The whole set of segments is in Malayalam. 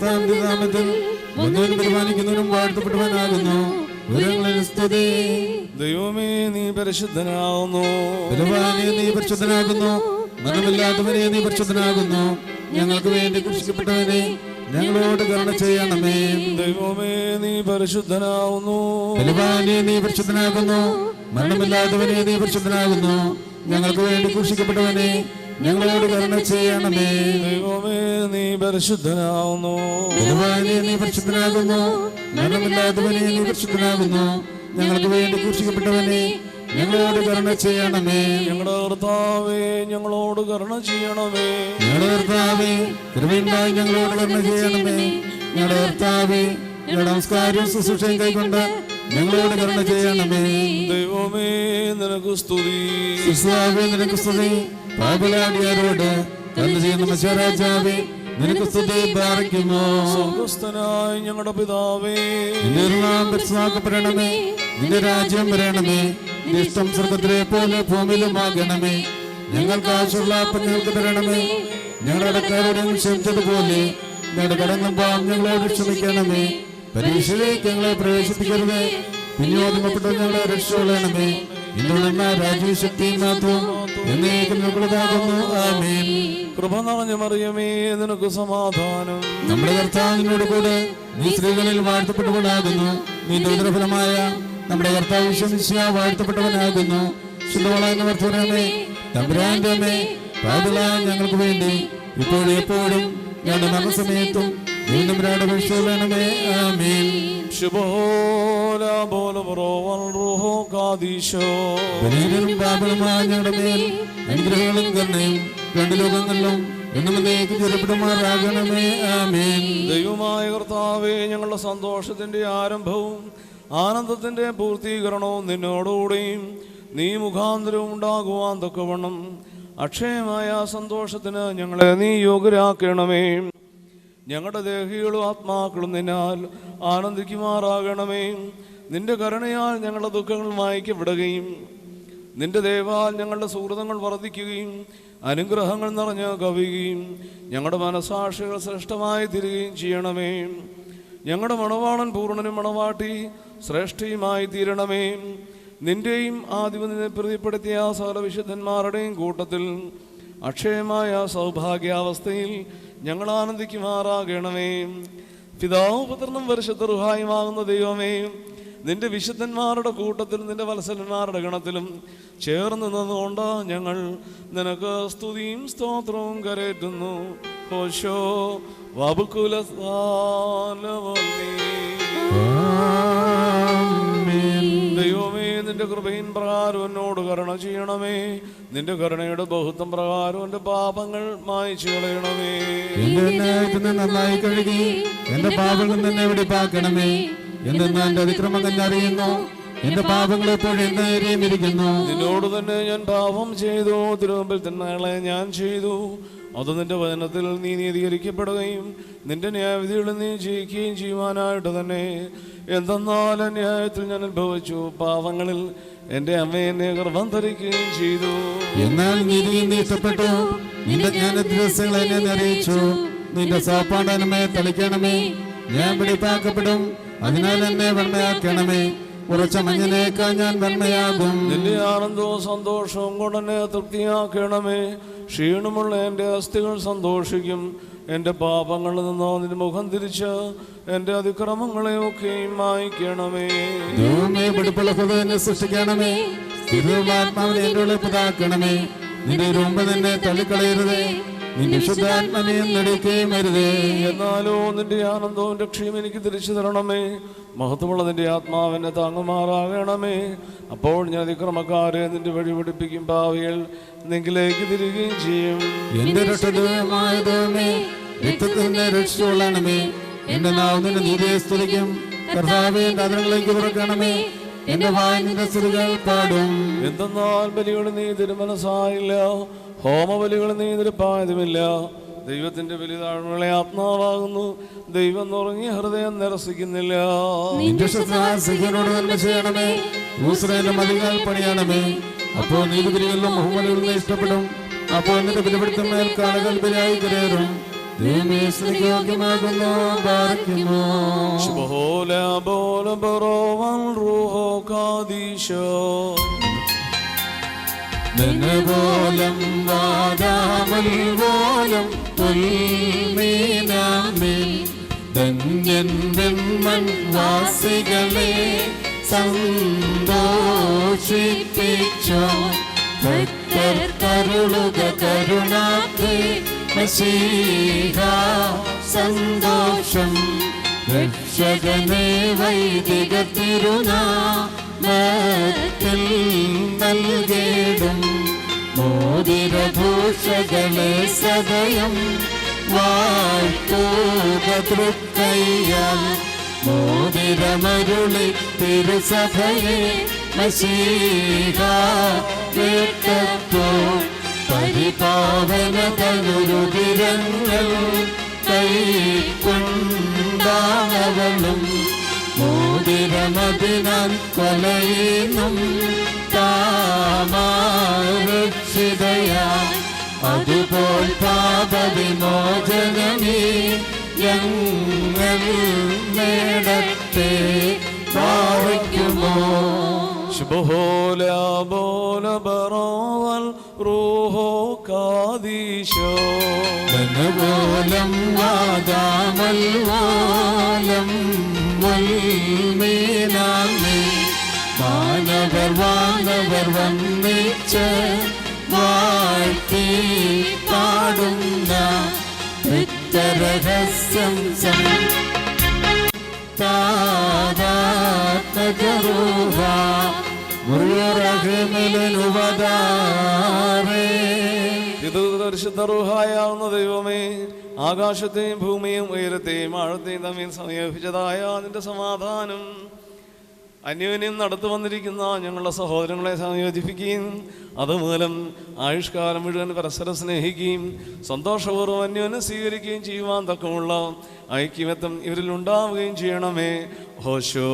നാമത്തിൽ ഒന്നിനും പരിപാലിക്കുന്നവനും വാഴ്ത്തപ്പെട്ടവനാകുന്നു. സ്തുതി. ദൈവമേ, നീ പരിശുദ്ധനാകുന്നു. ബലവാനെ, നീ പരിശുദ്ധനാകുന്നു. മരണമില്ലാത്തവനെ, നീ പരിശുദ്ധനാകുന്നു. ഞങ്ങൾക്ക് വേണ്ടി ക്രൂശിക്കപ്പെട്ടവനെ, ഞങ്ങളോട് കരുണ ചെയ്യണമേ. ദൈവമേ, നീ പരിശുദ്ധനാകുന്നു. ബലവാനെ, നീ പരിശുദ്ധനാകുന്നു. മരണമില്ലാത്തവനെ, നീ പരിശുദ്ധനാകുന്നു. ഞങ്ങൾക്ക് വേണ്ടി ക്രൂശിക്കപ്പെട്ടവനെ, ഞങ്ങളോട് കരുണ ചെയ്യണമേ. ദൈവമേ, നീ പരിശുദ്ധനാകുന്നു. ബലവാനെ, നീ പരിശുദ്ധനാകുന്നു. മരണമില്ലാത്തവനെ, നീ പരിശുദ്ധനാകുന്നു. ഞങ്ങൾക്ക് വേണ്ടി ക്രൂശിക്കപ്പെട്ടവനെ, ഞങ്ങളോട് കരുണ ചെയ്യണമേ. ഞങ്ങളുടെ കർത്താവേ, ഞങ്ങളോട് കരുണ ചെയ്യണമേ. ഞങ്ങളുടെ കർത്താവേ, കൃപയുണ്ടായി ഞങ്ങളോട് കരുണ ചെയ്യണമേ. ഞങ്ങളുടെ കർത്താവേ, ഞങ്ങളുടെ നമസ്കാരവും ശുശ്രൂഷയും കൈക്കൊണ്ട് ഞങ്ങളോട് കരുണ ചെയ്യണമേ. ദൈവമേ, നിനക്ക് സ്തുതി. ക്രിസ്തുവേ, നിനക്ക് സ്തുതി. പാപികളാടിയാരോട് കരുണ ചെയ്യുന്ന മനുഷ്യരാജാവേ, നിനക്ക് സ്തുതി. പാർക്കുമോ സ്വർഗ്ഗസ്ഥനായ ഞങ്ങളുടെ പിതാവേ, നിന്റെ നാമം പരിശുദ്ധമാക്കപ്പെടണമേ. നിന്റെ രാജ്യം വരണമേ. നിന്റെ ഇഷ്ടം സ്വർഗ്ഗത്തിലെ പോലെ ഭൂമിയിലുമാകണമേ. ഞങ്ങൾക്ക് ആവശ്യമുള്ള അപ്പം ഞങ്ങൾക്ക് തരണമേ. ഞങ്ങളുടെ കടക്കാരോട് ക്ഷമിച്ചതുപോലെ ഞങ്ങളുടെ കടങ്ങളും പാപം ഞങ്ങളോട് ക്ഷമിക്കണമേ. പരീക്ഷയിലേക്ക് ഞങ്ങളെ പ്രവേശിപ്പിക്കരുത്, പിന്നോദിമപ്പെട്ട ഞങ്ങളെ രക്ഷകൊള്ളണമേ. ഇന്നുണ്ടെന്ന രാജ്യശക്തിയും മാത്രം എന്നേക്കും ഞങ്ങളുടേതാകുന്നു. ആമേൻ. കൃപ നിറഞ്ഞ മറിയമേ, നിനക്ക് സമാധാനം. നമ്മുടെ കർത്താവിനോട് കൂടെ നീ സ്ത്രീകളിൽ വാഴ്ത്തപ്പെട്ടവനാകുന്നു. നിന്റെ ഉദരഫലമായ നമ്മുടെ കർത്താവ് ഈശോ വാഴ്ത്തപ്പെട്ടവനാകുന്നു. ശുദ്ധവളായ വർദ്ധനമേ, തമ്പുരാന്റെ അമ്മേ, പാപികളായ ഞങ്ങൾക്ക് വേണ്ടി ഇപ്പോഴും എപ്പോഴും ഞങ്ങളുടെ മരണസമയത്തും വീണ്ടും രക്ഷണമേ. ആമേൻ. ബലഹീനരും പാപികളുമായ ഞങ്ങളുടെ മേൽ അനുഗ്രഹങ്ങളും കരുണയും രണ്ട് ലോകങ്ങളിലും എന്നുമേക്ക് ചെറുപ്പിടുമാറാകണമേ. ആമേൻ. ദൈവമായ കർത്താവേ, ഞങ്ങളുടെ സന്തോഷത്തിന്റെ ആരംഭവും ആനന്ദത്തിന്റെ പൂർത്തീകരണവും നിന്നോടുകൂടെയും നീ മുഖാന്തരവും ഉണ്ടാകുവാൻ തക്കവണ്ണം അക്ഷയമായ സന്തോഷത്തിന് ഞങ്ങളെ നീ യോഗ്യരാക്കണമേ. ഞങ്ങളുടെ ദേഹികളും ആത്മാക്കളും നിന്നാൽ ആനന്ദിക്കുമാറാകണമേ. നിന്റെ കരുണയാൽ ഞങ്ങളുടെ ദുഃഖങ്ങൾ മായ്ക്കപ്പെടുകയും നിന്റെ ദയവാൽ ഞങ്ങളുടെ സുഹൃതങ്ങൾ വർദ്ധിക്കുകയും അനുഗ്രഹങ്ങൾ നിറഞ്ഞ് കവിയുകയും ഞങ്ങളുടെ മനസാക്ഷികൾ ശ്രേഷ്ഠമായി തീരുകയും ചെയ്യണമേ. ഞങ്ങളുടെ മണവാളൻ പൂർണ്ണനും മണവാട്ടി ശ്രേഷ്ഠയുമായി തീരണമേ. നിന്റെയും ആധിപത്യത്തെ പ്രീതിപ്പെടുത്തിയ സകല വിശുദ്ധന്മാരുടെയും കൂട്ടത്തിൽ അക്ഷയമായ സൗഭാഗ്യാവസ്ഥയിൽ ഞങ്ങൾ ആനന്ദിക്കുമാറാകണമേ. പിതാവും പുത്രനും പരിശുദ്ധ റൂഹായുമാകുന്ന ദൈവമേ, നിന്റെ വിശുദ്ധന്മാരുടെ കൂട്ടത്തിലും നിന്റെ വത്സലന്മാരുടെ ഗണത്തിലും ചേർന്ന് നിന്നുകൊണ്ട് ഞങ്ങൾ നിനക്ക് സ്തുതിയും സ്തോത്രവും കരേറ്റുന്നു. ഹോശോ ദൈവമേ, നിന്റെ കൃപയിൻ പ്രകാരം എന്നോട് കരുണ ചെയ്യണമേ. നിന്റെ കരുണയുടെ ബഹുത്വം പ്രകാരം എന്റെ പാപങ്ങൾ മായ്ച്ചു കളയണമേ. നന്നായി കഴുകി എന്റെ പാപങ്ങൾ തന്നെ വെടിപ്പാക്കണമേ. എന്തെന്ന് എന്റെ അതിക്രമങ്ങൾ അറിയുന്നു, എന്റെ പാപങ്ങൾ എപ്പോഴും എന്നേരെയും ഇരിക്കുന്നു. നിന്നോട് തന്നെ ഞാൻ പാപം ചെയ്തു, തിരുമുമ്പിൽ തിന്മകളെ ഞാൻ ചെയ്തു. അത് നിന്റെ വചനത്തിൽ നീ നീതീകരിക്കപ്പെടുകയും നിന്റെ ന്യായവിധികളിൽ നീ ജയിക്കുകയും ചെയ്യുവാനായിട്ട് തന്നെ. എന്തെന്നാൽ ന്യായത്തിൽ ഞാൻ അനുഭവിച്ചു, പാവങ്ങളിൽ എന്റെ അമ്മ എന്നെ ഗർഭം ധരിക്കുകയും ചെയ്തു. എന്നാൽ നീതിയിൽ നീ ഇഷ്ടപ്പെട്ടു, നിന്റെ ജ്ഞാനദിവസങ്ങൾ എന്നെ അറിയിച്ചു. നിന്റെ സാപ്പാടനമേ തളിക്കണമേ. ഞാൻ വെടിപ്പാക്കപ്പെടും, അതിനാൽ എന്നെ വെണ്മയാക്കണമേ. ഉറച്ച മഞ്ഞനേക്കാൾ ഞാൻ വെണ്മയാകും. നിന്റെ ആനന്ദവും സന്തോഷവും കൊണ്ടെന്നെ തൃപ്തിയാക്കണമേ. ക്ഷീണമുള്ള എൻ്റെ അസ്ഥികൾ സന്തോഷിക്കും. എൻ്റെ പാപങ്ങളിൽ നിന്നോ നിന്റെ മുഖം തിരിച്ച് എൻ്റെ അതിക്രമങ്ങളെ ഒക്കെയും മായ്ക്കണമേ. വെടുപ്പുള്ള ഹൃദയനെ സൃഷ്ടിക്കണമേ. സ്ഥിരമാത്മാവിനെ എൻ്റെ ഉള്ളിൽ പുതാക്കണമേ. നിന്റെ രൂപം തന്നെ തള്ളിക്കളയരുതേ. നിന്റെ ശുദ്ധാത്മനെയും നടിക്കുകയും അരുതേ. എന്നാലോ നിന്റെ ആനന്ദവും രക്ഷയും എനിക്ക് തിരിച്ചു തരണമേ. മഹത്വമുള്ള നിന്റെ ആത്മാവിനെ താങ്ങുമാറാകണമേ. അപ്പോൾ ഞാൻ അതിക്രമക്കാരെ നിന്റെ വഴി പഠിപ്പിക്കും, പാവികൾ നിങ്കിലേക്ക് തിരികുകയും ചെയ്യും. എന്റെ രക്ഷമായ ദൈവമേ, രക്തത്തിന്റെ രക്ഷിച്ചുകൊള്ളണമേ. എന്റെ നാവ് നിന്റെ നീതിയെ സ്തുതിക്കും. കർത്താവേ, എന്റെ അതിരങ്ങളിലേക്ക് തുറക്കണമേ. എന്റെ വായ് നിന്റെ സ്തുതികൾ പാടും. എന്തെന്നാൽ ബലികൾ നീ തിരുമനസ്സായില്ല, ഹോമബലികൾ നീ നിരപ്പായതുമില്ല. ദൈവത്തിന്റെ ബലി താഴ്മകളെ ആത്മാവാകുന്നു. ദൈവം നുറങ്ങിയ ഹൃദയം നിരസിക്കുന്നില്ല. നിന്റെ ശുശ്രൂഷയോട് നന്മ ചെയ്യണമേ. ഊസ്രേന്റെ മതികൾ പണിയണമേ. അപ്പോൾ നീതിബലികളിലും ബഹുമലികളിലും ഇഷ്ടപ്പെടും. അപ്പോൾ നിന്റെ ബലിപിടുത്തമേൽ കാളുകൾ ബലിയായി കരേറും. ദൈവമേ സ്തുതിക്ക് യോഗ്യമാകുന്നു. ബാറയ്ക്കുമോ ശുഭഹോല ബോല ബറോവൽ റൂഹോ കാദീശോ നിനപോലം വാദാമൽ പോലം തുൽമീനാമീൻ ധന്യൻ വെൺമൺ വാസികളെ സന്തോഷിപ്പിച്ചോ ഭക്തർ കരുളുക കരുണാത്തെ മശീഹ സന്തോഷം രക്ഷകനെ വൈദിക തിരുനാമത്തിൽ നൽകിടും മോതിരഭൂഷകളെ സദയം വാഴ്ത്തുക തൃക്കയ്യാൽ മോതിരമരുളി തിരുസഭയെ മശീഹ വേട്ടപ്പോൾ പരിപാവന തനുരുതിരങ്ങൾ കൈക്കൊണ്ടാവളും മോതിരമതിനാൽ കൊലയിനും താമാരക്ഷിതയായി അതുപോൽ പാപവിമോചനമേ ഞങ്ങൾ നേടത്തെ ഭാവിക്കുമോ ശുഭഹോല ബോല ബറോവൽ റൂഹോ കാദീശോ ധനപോലം വാദാമൽ വാലം വൽമീനാമേ വാനവർ വന്നിച്ച് വാഴ്ത്തി പാടുന്ന രഹസ്യം ഇത് പരിശുദ്ധ റൂഹായാവുന്ന ദൈവമേ, ആകാശത്തെയും ഭൂമിയും ഉയരത്തെയും ആഴത്തെയും തമ്മിൽ സംയോജിച്ചതായ നിന്റെ സമാധാനം അന്യോന്യം നടത്തു വന്നിരിക്കുന്ന ഞങ്ങളുടെ സഹോദരങ്ങളെ സംയോജിപ്പിക്കുകയും അതുമൂലം ആയുഷ്കാലം മുഴുവൻ പരസ്പരം സ്നേഹിക്കുകയും സന്തോഷപൂർവ്വം അന്യോന്യം സ്വീകരിക്കുകയും ചെയ്യുവാൻ തക്കമുള്ള ഐക്യമത്വം ഇവരിൽ ഉണ്ടാവുകയും ചെയ്യണമേ. ഹോശോ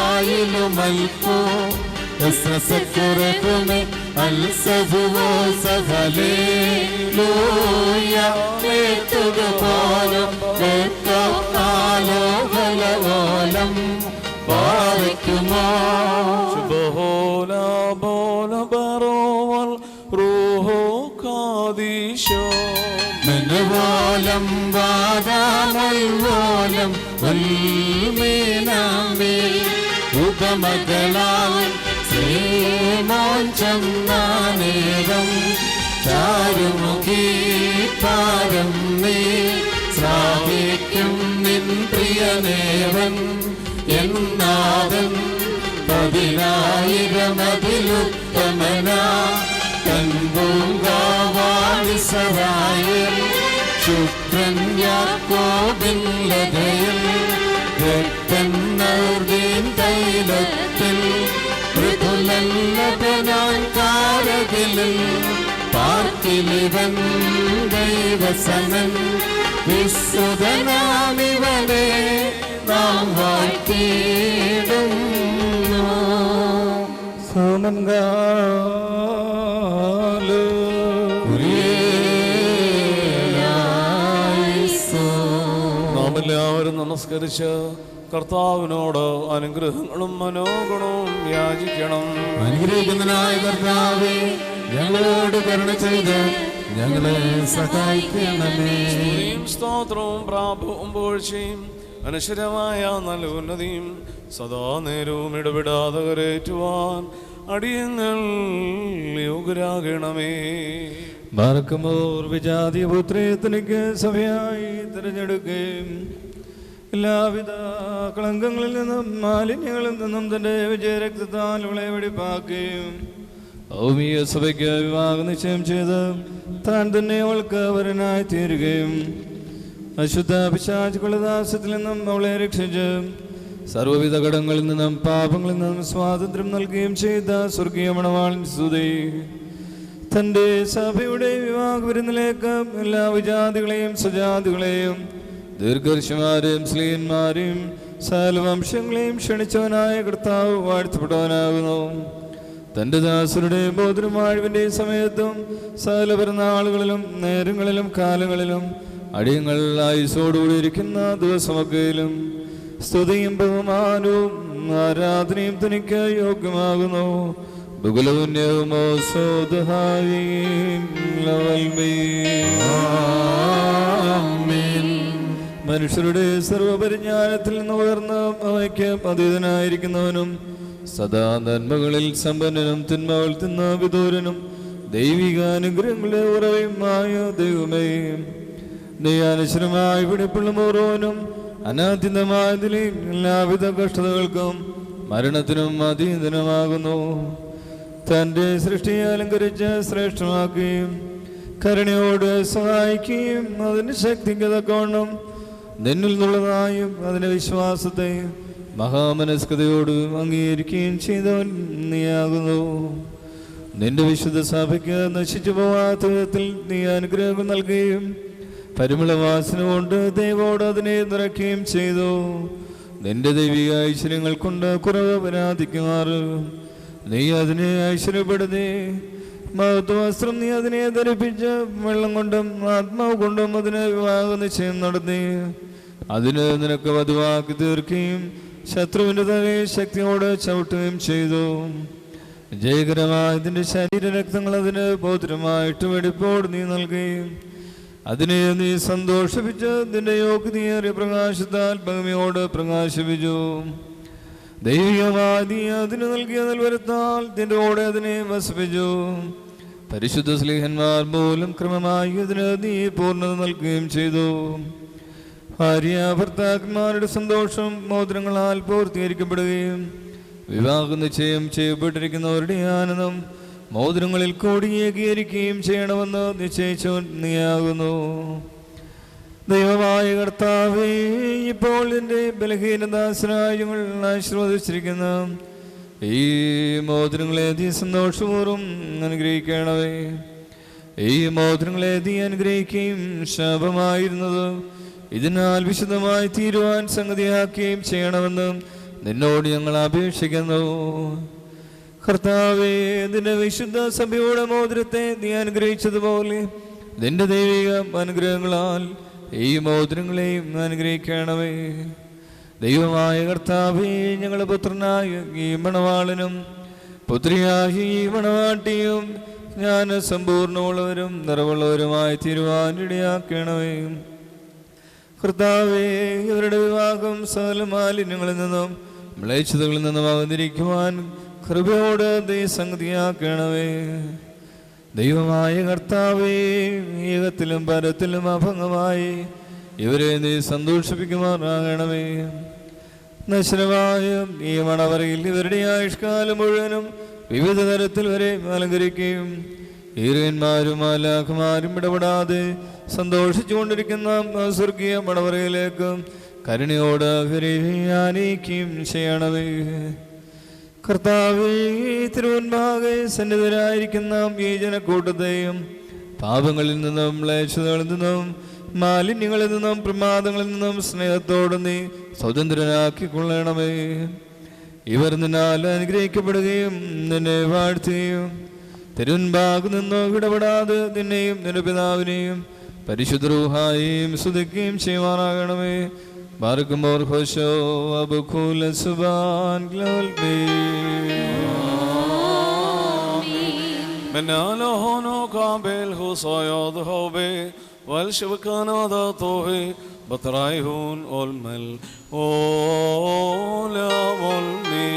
മർബോദായിലുമൽക്കോ എസ്രസക്കുറകുമേ അൽസഫുവോ സഹലേലൂയ മേത്തുകപോലം വേത്തകാലോകലവോലം പാവയ്ക്കുമോ ശുഭഹോല ബോല ബറോവൽ റൂഹോ കാദീശോ മനവോലം വാദാമൽവോലം വൽമീനാമേ ഉപമകളാൽ ശ്രീമോൻ ചന്ദനേരം ചാരുമുഖി പാരം നീ ശ്രാവിക്കും നിൻ പ്രിയനേവൻ എന്നാദൻ 10,000 തൻപൂങ്കാവാണിസറായൽ ശുക്രൻ യാക്കോബിൻ ലതയിൽ രക്തന്നർദീൻ തൈലത്തിൽ മൃദുലല്ലപനാൻ കാരകിലിൽ പാർക്കിലിവൻ ദൈവസനൻ വിശുദ്ധനാമിവനെ നാം വാഴ്ത്തിയിടുന്നു. നാം എല്ലാവരും നമസ്കരിച്ച് കർത്താവിനോട് അനുഗ്രഹങ്ങളും മനോഗുണവും യാചിക്കണം. അനുഗ്രഹിക്കുന്നതിനായ കർത്താവേ, ഞങ്ങളോട് കരുണ ചെയ്ത് ഞങ്ങളെ സഹായിക്കണമേ. സ്തോത്രവും പ്രാപവും പോഴ്ചയും അനശ്വരമായ നല്ല ഉന്നതിയും സദാ നേരവും ഇടപെടാതെ കരേറ്റുവാൻ അടിയങ്ങൾ യോഗ്യരാകണമേ. ബാറക്കുമോർ വിജാതീയ പുത്രേത്തനിക്ക് സഭയായി തിരഞ്ഞെടുക്കുകയും എല്ലാവിധ കളങ്കങ്ങളിൽ നിന്നും മാലിന്യങ്ങളിൽ നിന്നും തന്റെ വിജയരക്തത്താൽ ഇവളെ വെടിപ്പാക്കുകയും ഭൗമിക സഭയ്ക്ക് വിവാഹം നിശ്ചയം ചെയ്ത് താൻ തന്നെ അവൾക്ക് വരനായി തീരുകയും അശുദ്ധ പിശാചുക്കളുടെ ദാസ്യത്തിൽ നിന്നും അവളെ രക്ഷിച്ച് സർവ്വവിധ കടങ്ങളിൽ നിന്നും പാപങ്ങളിൽ നിന്നും സ്വാതന്ത്ര്യം നൽകുകയും ചെയ്ത സ്വർഗീയ മണവാളൻ സ്തുതി. തൻ്റെ സഭയുടെ വിവാഹ വിരുന്നിലേക്ക് എല്ലാ വിജാതികളെയും സ്വജാതികളെയും ദീർഘർഷമാരെയും സ്ത്രീയന്മാരെയും സകലവംശങ്ങളെയും ക്ഷണിച്ചവനായ കർത്താവ് വാഴ്ത്തപ്പെട്ടവനാകുന്നു. തൻ്റെ ദാസരുടെ ബോധനമാഴിവിൻ്റെ സമയത്തും സകല പിറന്നാളുകളിലും നേരങ്ങളിലും കാലങ്ങളിലും അടിയങ്ങൾ ആയുസോടുകൂടി ഇരിക്കുന്ന ദിവസമൊക്കെയിലും സ്തുതിയും ബഹുമാനവും ആരാധനയും തനിക്ക് യോഗ്യമാകുന്നു. മനുഷ്യരുടെ സർവപരിജ്ഞാനത്തിൽ നിന്ന് ഉയർന്ന് അവയ്ക്ക് അതീതനായിരിക്കുന്നവനും സദാ നന്മകളിൽ സമ്പന്നനും തിന്മകൾ തിന്ന വിദൂരനും ദൈവിക അനുഗ്രഹങ്ങളുടെ ഉറവയുമായ ദൈവമേ, ദയാനുശരമായി പിടിപ്പുള്ള ഓരോനും അനാദ്യന്തമായതിലെ എല്ലാവിധ കഷ്ടതകൾക്കും മരണത്തിനും അതീതനമാകുന്നു. തൻ്റെ സൃഷ്ടിയെ അലങ്കരിച്ച് ശ്രേഷ്ഠമാക്കുകയും കരുണയോട് സഹായിക്കുകയും അതിൻ്റെ ശക്തിക്ക് തക്കവണ്ണം നിന്നിൽ നിന്നുള്ളതായും അതിൻ്റെ വിശ്വാസത്തെ മഹാമനസ്കതയോട് അംഗീകരിക്കുകയും ചെയ്തവൻ നീയാകുന്നു. നിന്റെ വിശുദ്ധ സഭയ്ക്ക് നശിച്ചു പോവാത്ത വിധത്തിൽ നീ അനുഗ്രഹങ്ങൾ നൽകുകയും പരിമളവാസന കൊണ്ട് ദൈവോട് അതിനെ നിറയ്ക്കുകയും ചെയ്തു. നിന്റെ ദൈവിക ഐശ്വര്യങ്ങൾ കൊണ്ട് കുറവ് പരാതിക്കുമാറ് നീ അതിനെ ഐശ്വര്യപ്പെടുത്തി മഹത്വവസ്ത്രം നീ അതിനെ ധരിപ്പിച്ച് വെള്ളം കൊണ്ടും ആത്മാവ് കൊണ്ടും അതിന് വിവാഹ നിശ്ചയം നടത്തി അതിന് നിനക്ക് വധുവാക്കി തീർക്കുകയും ശത്രുവിൻ്റെ തലയെ ശക്തിയോട് ചവിട്ടുകയും ചെയ്തു. ജയകരമായ ഇതിൻ്റെ ശരീരരക്തങ്ങൾ അതിന് ബോധനമായിട്ട് വെടിപ്പോട് നീ നൽകുകയും അതിനെ നീ സന്തോഷിപ്പിച്ച് നിന്റെ യോഗ്യതയേറിയ പ്രകാശത്താൽ ഭംഗിയോട് പ്രകാശിപ്പിച്ചു. ദൈവികമായി നീ അതിന് നൽകിയ നൽവരത്താൽ നിന്റെ ഓടെ അതിനെ വസിപ്പിച്ചു. പരിശുദ്ധ സ്ലീഹന്മാർ മൂലം ക്രമമായി അതിന് നീ പൂർണ്ണത നൽകുകയും ചെയ്തു. ഭാര്യ ഭർത്താക്കന്മാരുടെ സന്തോഷം മോതിരങ്ങളാൽ പൂർത്തീകരിക്കപ്പെടുകയും വിവാഹ നിശ്ചയം ചെയ്യപ്പെട്ടിരിക്കുന്നവരുടെ ആനന്ദം മോതിരങ്ങളിൽ കൂടി ഏകീകരിക്കുകയും ചെയ്യണമെന്ന് നിശ്ചയിച്ചു നീയാകുന്നു. ദൈവമായ കർത്താവേ, ഇപ്പോൾ എൻ്റെ ബലഹീനദാസനായ ഞങ്ങൾ ആശീർവദിച്ചിരിക്കുന്ന ഈ മോതിരങ്ങളെ നീ സന്തോഷപൂർവ്വം അനുഗ്രഹിക്കണമേ. ഈ മോതിരങ്ങളെ നീ അനുഗ്രഹിക്കുകയും ശാപമായിരുന്നത് ഇതിനാൽ വിശുദ്ധമായി തീരുവാൻ സംഗതിയാക്കുകയും ചെയ്യണമെന്ന് നിന്നോട് ഞങ്ങൾ അപേക്ഷിക്കുന്നു. കർത്താവേ, നിന്റെ വിശുദ്ധ സഭയുടെ മോതിരത്തെ നീ അനുഗ്രഹിച്ചതുപോലെ നിന്റെ ദൈവിക അനുഗ്രഹങ്ങളാൽ ഈ മോതിരങ്ങളെയും അനുഗ്രഹിക്കണമേ. ദൈവമായ കർത്താവേ, ഞങ്ങളുടെ പുത്രനായ ഈ മണവാളനും പുത്രിയായ ഈ മണവാട്ടിയും ഞാൻ സമ്പൂർണ്ണമുള്ളവരും നിറവുള്ളവരുമായി തീരുവാനിടയാക്കണമേ. കർത്താവേ, ഇവരുടെ വിവാഹം സകല മാലിന്യങ്ങളിൽ നിന്നും മ്ലേച്ഛതകളിൽ നിന്നും അവതരിക്കുവാൻ കൃപയോട് നീ സംഗതിയാക്കണമേ. ദൈവമായ കർത്താവേ, ഏകത്തിലും പരത്തിലും അഭംഗമായി ഇവരെ നീ സന്തോഷിപ്പിക്കുമാറാകണമേ. നശ്വരമായ ഈ മണവറയിൽ ഇവരുടെ ആയുഷ്കാലം മുഴുവനും വിവിധ തരത്തിൽ വരെ അലങ്കരിക്കുകയും ഈരന്മാരും മാലാഖമാരും ഇടപെടാതെ സന്തോഷിച്ചുകൊണ്ടിരിക്കുന്ന സ്വർഗീയ മണവറയിലേക്ക് കരുണയോട് ആനയിക്കുകയും ചെയ്യണമേ. കർത്താവേ, തിരുവൻപാകെ സന്നിധരായിരിക്കുന്ന ഈ ജനക്കൂട്ടത്തെയും പാപങ്ങളിൽ നിന്നും മ്ലേച്ഛതകളിൽ നിന്നും മാലിന്യങ്ങളിൽ നിന്നും പ്രമാദങ്ങളിൽ നിന്നും സ്നേഹത്തോടെ നീ സ്വതന്ത്രനാക്കിക്കൊള്ളണമേ. ഇവർ നിന്നാൽ അനുഗ്രഹിക്കപ്പെടുകയും നിന്നെ വാഴ്ത്തുകയും തിരുവൻപാകു നിന്നോ ഇടപെടാതെ നിന്നെയും നിന്റെ പിതാവിനെയും പരിശുദ്ധ റൂഹായെയും സ്തുതിക്കുകയും ചെയ്യുവാനാകണമേ. ബാർക്കുമോർ ഹോശോ അബുഖുല സുബാൻ ഗ്ലോൽബി منالو هونو كامبل هو صياد هوبي والشبكانا دا طوهي بطرايهون أولمل أولا مولمي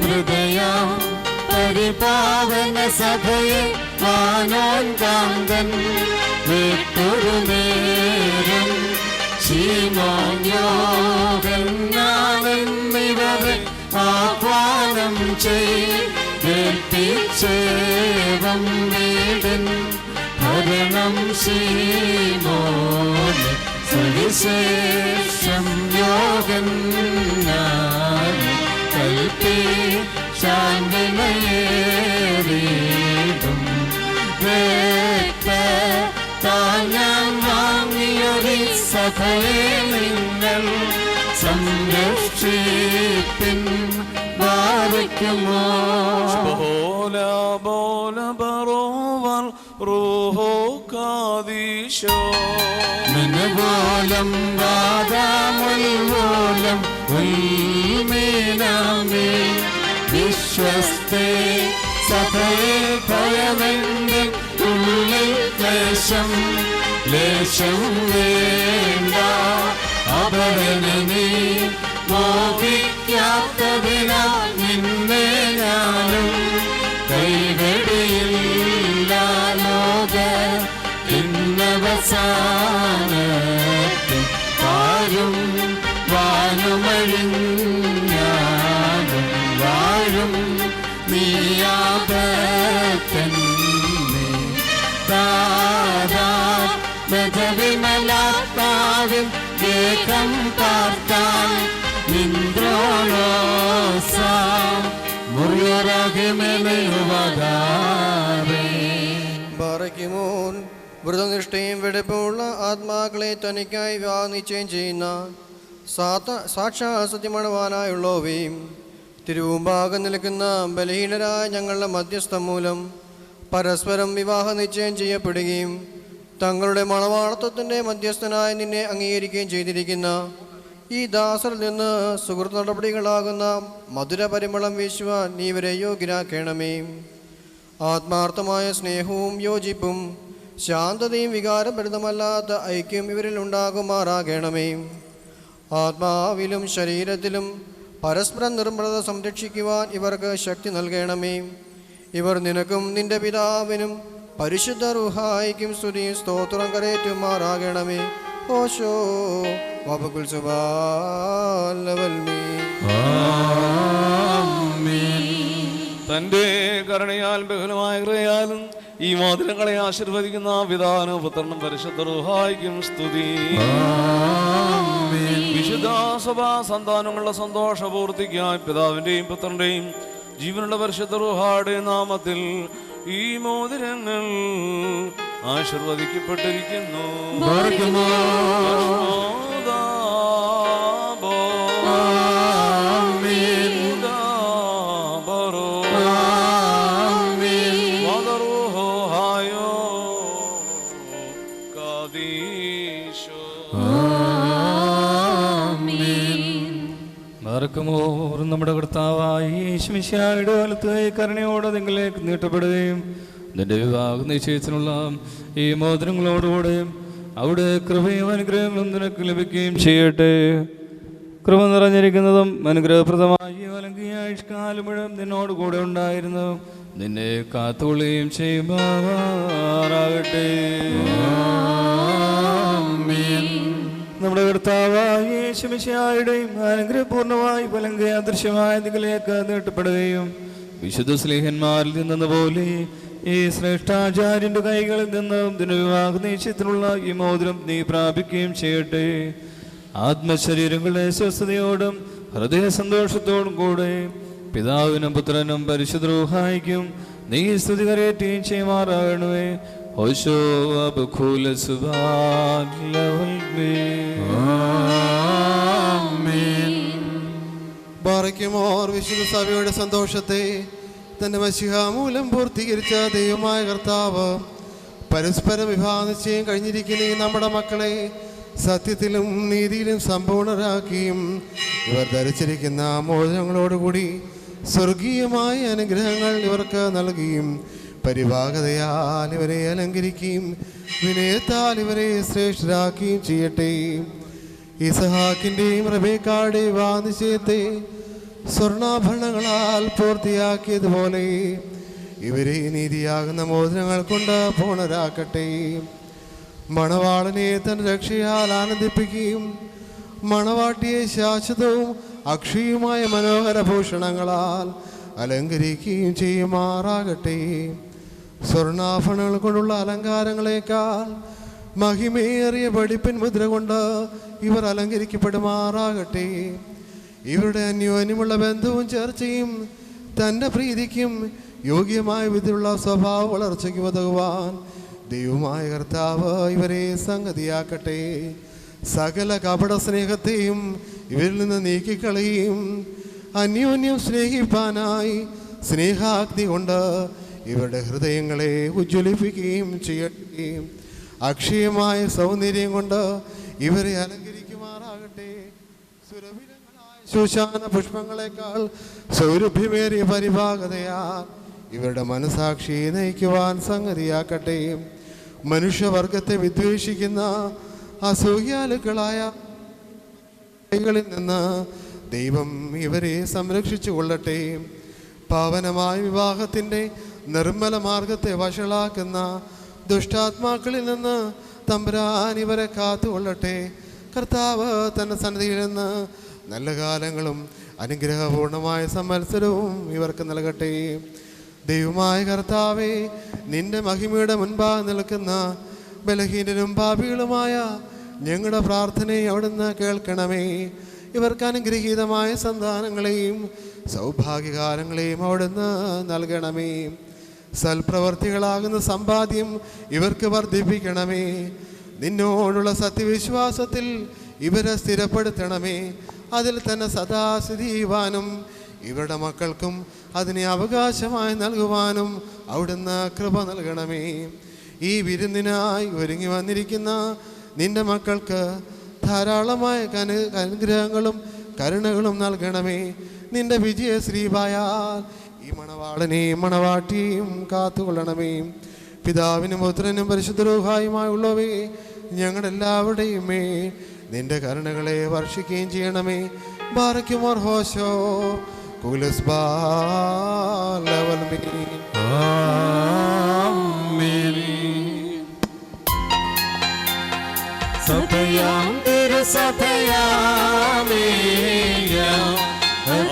ഹൃദയം പരിപാവന സഭയെ വാനോൻ കാന്തൻ വിട്ടൊരു നേരം ശീമോന്യോഹന്നാനെന്നിവരെ ആഹ്വാനം ചെയ്തേവം വീടൻ ഭരണം ശീമോന് സുവിശേഷം യോഹന്നാൻ വാഴ്ത്തി ശാന്തിമയേറിടും ഞാൻ വാങ്ങിയൊരു സഭയെ നിങ്ങൾ സംരക്ഷിപ്പിൻ വാഴ്ക്കുമോ മനപോലം വാദാമുൽവോലം ഉൽമീനാമേ വിശ്വസ്തേ സഭയെ ഭയമെന്റെ ഉള്ളിൽ ക്ലേശം ലേശം വേണ്ട അവരന് നീ മോഹിക്കാത്തതിനാൽ നിന്നെ ഞാനും കൈവെടിയില്ല ലോക ഇന്നവസാനത്തിൽ വാഴും വാനുമഴിഞ്ഞാലും വാഴും നീയാപത്തന്നെ വിമലാത്മാവിൻ ഏകം പാർത്താൻ നിന്ദ്രോളോസ മുറിയോറാകിമെലയുവതാരേ ബാറയ്ക്കുമോൻ വ്രതനിഷ്ഠയും വെടിപ്പുമുള്ള ആത്മാക്കളെ തനിക്കായി നിശ്ചയം ചെയ്യുന്ന സാക്ഷാൽ സത്യമണവാനായുള്ളവയും തിരുവുമ്പാകം നിൽക്കുന്ന ബലഹീനരായ ഞങ്ങളുടെ മധ്യസ്ഥം മൂലം പരസ്പരം വിവാഹ നിശ്ചയം ചെയ്യപ്പെടുകയും തങ്ങളുടെ മണവാളത്വത്തിൻ്റെ മധ്യസ്ഥനായി നിന്നെ അംഗീകരിക്കുകയും ചെയ്തിരിക്കുന്ന ഈ ദാസറിൽ നിന്ന് സുഹൃത്ത് നടപടികളാകുന്ന മധുര പരിമളം വീശുവാൻ നീ ഇവരെ യോഗ്യരാക്കണമേ. ആത്മാർത്ഥമായ സ്നേഹവും യോജിപ്പും ശാന്തതയും വികാരഭരിതമല്ലാത്ത ഐക്യം ഇവരിൽ ഉണ്ടാകുമാറാകണമേ. ആത്മാവിലും ശരീരത്തിലും പരസ്പരം നിർമ്മലത സംരക്ഷിക്കുവാൻ ഇവർക്ക് ശക്തി നൽകണമേ. ഇവർ നിനക്കും നിന്റെ പിതാവിനും പരിശുദ്ധ റൂഹായിക്കും സ്തുതിയും സ്തോത്രം കരേറ്റുമാറാകണമേ. ഓശോ വബകുൽ സുബാലവൽമീ. തൻ്റെ കരുണയാൽ ബഹുലമായ കൃപയാലും ഈ മോതിരങ്ങളെ ആശീർവദിക്കുന്ന പിതാവിനും പുത്രനും പരിശുദ്ധ റൂഹായിക്കും സ്തുതി. വിശുദ്ധ സഭാ സന്താനങ്ങളുടെ സന്തോഷപൂർത്തിക്കായി പിതാവിൻ്റെയും പുത്രൻ്റെയും ജീവനുള്ള പരിശുദ്ധ റൂഹായുടെ നാമത്തിൽ ഈ മോതിരങ്ങൾ ആശീർവദിക്കപ്പെട്ടിരിക്കുന്നു. നമ്മുടെ കർത്താവായ യേശുമിശിഹായുടെ വലത്ത് കരുണയോടെ നിങ്ങളിലേക്ക് നീട്ടപ്പെടുകയും നിന്റെ വിവാഹ നിശ്ചയത്തിനുള്ള ഈ മോതിരങ്ങളോടുകൂടെ അവിടെ കൃപയും അനുഗ്രഹങ്ങളും നിനക്ക് ലഭിക്കുകയും ചെയ്യട്ടെ. കൃപ നിറഞ്ഞിരിക്കുന്നതും അനുഗ്രഹപ്രദമായ വലങ്കിയ ആയുഷ്കാലം മുഴുവൻ നിന്നോട് കൂടെ ഉണ്ടായിരുന്നു നിന്നെ കാത്തുകൊള്ളുകയും ചെയ്യുമാറാകട്ടെ. നമ്മുടെ കർത്താവായ യേശുമിശിഹായുടെയും അനുഗ്രഹപൂർണ്ണമായി വലങ്കയ അദൃശ്യമായ നിങ്ങളിലേക്ക് നീട്ടപ്പെടുകയും വിശുദ്ധ സ്നേഹന്മാരിൽ നിന്നതുപോലെ ഈ ശ്രേഷ്ഠാചാര്യന്റെ കൈകളിൽ നിന്നും ദിനവിവാഹ നിശ്ചയത്തിനുള്ള ഈ മോതിരം നീ പ്രാപിക്കുകയും ചെയ്യട്ടെ. ആത്മശരീരങ്ങളുടെ സ്വസ്ഥതയോടും ഹൃദയ സന്തോഷത്തോടും കൂടെ പിതാവിനും പുത്രനും പരിശുദ്ധ റൂഹായിക്കും നീ സ്തുതി കരയേറ്റുകയും ചെയ്യുമാറാകണമേ. ബാറയ്ക്കുമോർ വിശുദ്ധ സഭയുടെ സന്തോഷത്തെ തന്റെ മശിഹ മൂലം പൂർത്തീകരിച്ച ദൈവമായ കർത്താവ് പരസ്പരം വിവാഹ നിശ്ചയം കഴിഞ്ഞിരിക്കുന്ന നമ്മുടെ മക്കളെ സത്യത്തിലും നീതിയിലും സമ്പൂർണരാക്കിയും ഇവർ ധരിച്ചിരിക്കുന്ന മോചനങ്ങളോടുകൂടി സ്വർഗീയമായ അനുഗ്രഹങ്ങൾ ഇവർക്ക് നൽകിയും പരിഭാഗതയാൽ ഇവരെ അലങ്കരിക്കുകയും വിനയത്താൽ ഇവരെ ശ്രേഷ്ഠരാക്കുകയും ചെയ്യട്ടെ. ഇസഹാക്കിൻ്റെയും റബേക്കായുടെയും വിവാഹ നിശ്ചയത്തെ സ്വർണ്ണാഭരണങ്ങളാൽ പൂർത്തിയാക്കിയതുപോലെ ഇവരെ നീതിയാകുന്ന മോചനങ്ങൾ കൊണ്ട് പൂർണ്ണരാക്കട്ടെ. മണവാളനെ തന്റെ രക്ഷയാൽ ആനന്ദിപ്പിക്കുകയും മണവാട്ടിയെ ശാശ്വതവും അക്ഷയവുമായ മനോഹര ഭൂഷണങ്ങളാൽ അലങ്കരിക്കുകയും ചെയ്യുമാറാകട്ടെ. സ്വർണ്ണാഭരണങ്ങൾ കൊണ്ടുള്ള അലങ്കാരങ്ങളെക്കാൾ മഹിമേറിയ വെടിപ്പിൻ മുദ്ര കൊണ്ട് ഇവർ അലങ്കരിക്കപ്പെടുമാറാകട്ടെ. ഇവരുടെ അന്യോന്യമുള്ള ബന്ധവും ചർച്ചയും തൻ്റെ പ്രീതിക്കും യോഗ്യമായ വിധത്തിലുള്ള സ്വഭാവ വളർച്ചയ്ക്ക് ഉതകുവാൻ ദൈവമായ കർത്താവ് ഇവരെ സംഗതിയാക്കട്ടെ. സകല കപട സ്നേഹത്തെയും ഇവരിൽ നിന്ന് നീക്കിക്കളയും. അന്യോന്യം സ്നേഹിപ്പാനായി സ്നേഹാഗ്നി കൊണ്ട് ഇവരുടെ ഹൃദയങ്ങളെ ഉജ്ജ്വലിപ്പിക്കുകയും ചെയ്യട്ടെ. അക്ഷയമായ സൗന്ദര്യം കൊണ്ട് ഇവരെ അലങ്കരിക്കുമാറാകട്ടെ. സുരഭിലങ്ങളായ ശൂശാന പുഷ്പങ്ങളെക്കാൾ സൗരഭ്യമേറിയ പരിഭാഗതയാൽ ഇവരുടെ മനസാക്ഷിയെ നയിക്കുവാൻ സംഗതിയാക്കട്ടെ. മനുഷ്യവർഗത്തെ വിദ്വേഷിക്കുന്ന അസൂയാലുക്കളായ കളിൽ നിന്ന് ദൈവം ഇവരെ സംരക്ഷിച്ചു കൊള്ളട്ടെ. പാവനമായ വിവാഹത്തിൻ്റെ നിർമ്മല മാർഗത്തെ വഷളാക്കുന്ന ദുഷ്ടാത്മാക്കളിൽ നിന്ന് തമ്പുരാൻ ഇവരെ കാത്തുകൊള്ളട്ടെ. കർത്താവ് തൻ്റെ സന്നിധിയിൽ നിന്ന് നല്ല കാലങ്ങളും അനുഗ്രഹപൂർണമായ സംവത്സരവും ഇവർക്ക് നൽകട്ടെ. ദൈവമായ കർത്താവേ, നിന്റെ മഹിമയുടെ മുൻപാകെ നിൽക്കുന്ന ബലഹീനരും പാപികളുമായ ഞങ്ങളുടെ പ്രാർത്ഥനയെ അവിടുന്ന് കേൾക്കണമേ. ഇവർക്ക് അനുഗ്രഹീതമായ സന്താനങ്ങളെയും സൗഭാഗ്യകാലങ്ങളെയും അവിടുന്ന് നൽകണമേ. സൽപ്രവർത്തികളാകുന്ന സമ്പാദ്യം ഇവർക്ക് വർദ്ധിപ്പിക്കണമേ. നിന്നോടുള്ള സത്യവിശ്വാസത്തിൽ ഇവരെ സ്ഥിരപ്പെടുത്തണമേ. അതിൽ തന്നെ സദാ സ്ഥിതി ചെയ്യുവാനും ഇവരുടെ മക്കൾക്കും അതിനെ അവകാശമായി നൽകുവാനും അവിടുന്ന് കൃപ നൽകണമേ. ഈ വിരുന്നിനായി ഒരുങ്ങി വന്നിരിക്കുന്ന നിന്റെ മക്കൾക്ക് ധാരാളമായ അനുഗ്രഹങ്ങളും കരുണകളും നൽകണമേ. നിന്റെ വിജയശ്രീപായാൽ ഈ മണവാളനെയും മണവാട്ടിയെയും കാത്തുകൊള്ളണമേ. പിതാവിനും പുത്രനും പരിശുദ്ധ റൂഹായുമായുള്ളവേ, ഞങ്ങളെല്ലാവരുടെയും മേൽ നിന്റെ കരുണകളെ വർഷിക്കുകയും ചെയ്യണമേ. ബാറക്കുമോർ ഹോശോ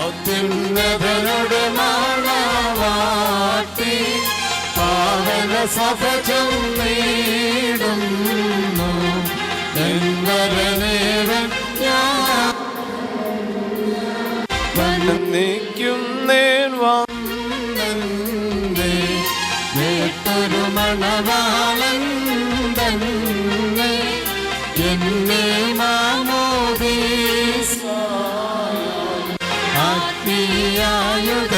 അത്യുന്നതരുടെ മണവാട്ടി പാവന സഭ നേടുന്നു എന്നവനേവൻ ഞാൻ വന്ദിക്കുന്നേൻ വന്നേ കേട്ടൊരു മണവാളൻ തന്നെ എന്നെ മാമോദീസ ആത്മീയായുധ